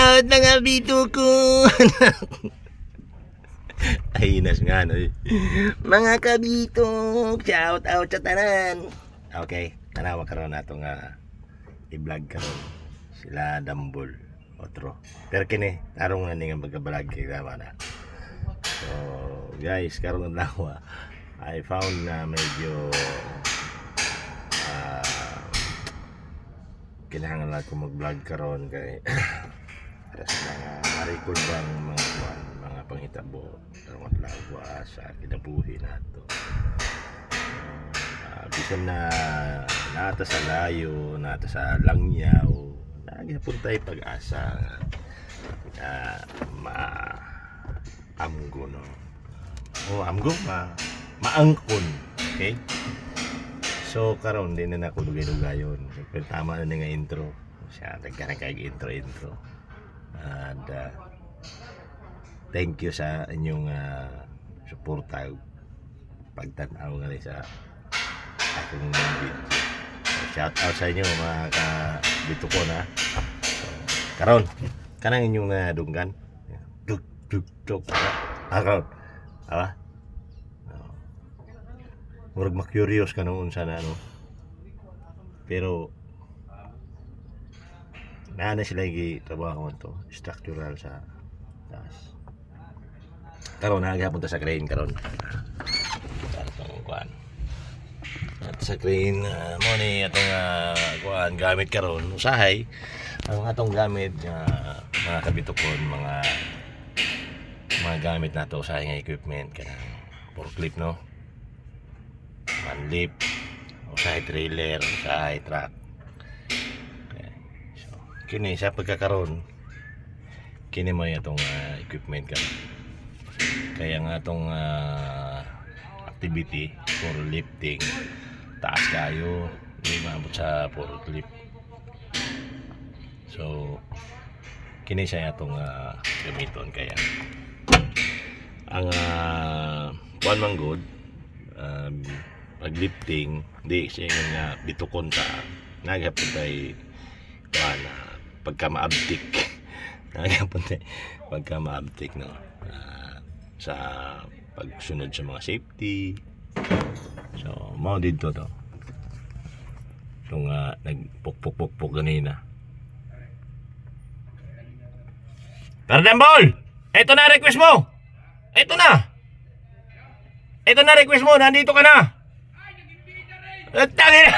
out mga bito ko. Ay nas nga no. Mga kabito, shout out sa tanan. Okay, tanawa karon nato nga i-vlog karon sila Dambol otro. Pero kini tarong na nga magka-vlog kay tama na. So guys, karon na I found na medyo kailangan lang ko mag-vlog karon kay para sa mga record bang mga panghitabo karong adlaw sa kinabuhi nato. Bisan na nata sa layo, nata sa langyaw, nagihapon tayo pag-asa maamgo no. Amgo maangkon, okay? So karon din na ako dugay-dugayon. Pero tama na nga intro. Siya nagkanang kay intro. And thank you sa inyong suporta pagtanaw nga sa akong video. Shout out sa inyo mga kabito ko na. So, karon kanang inyong dunggan. Dug. Karon. Aba? Murag ma-curious ka nung unsa na ano. Pero na sila trabaho man to structural sa taas. Karon nagahapon ta sa crane karon. Kuan. At sa crane mo ni atong kuan gamit karon usahay ang atong gamit mga kabitukon mga gamit nato usahay nga equipment kanang forklift no. Manlip, usahay trailer, usahay truck. Okay. So, kini sa pagkakaroon kini mo itong equipment ka. Kaya nga itong activity for lifting taas kayo, hindi maabot sa forklift. So, kini siya itong gamiton kaya ang one man good paglifting di siya nga bitukon ta naghapon tay pagka maabtik naghapon tay pagka maabtik no sa pagsunod sa mga safety. So mao dito to nagpukpuk ganina. Dambol, ito na request mo, ito na request mo, nandito ka na. Tangina.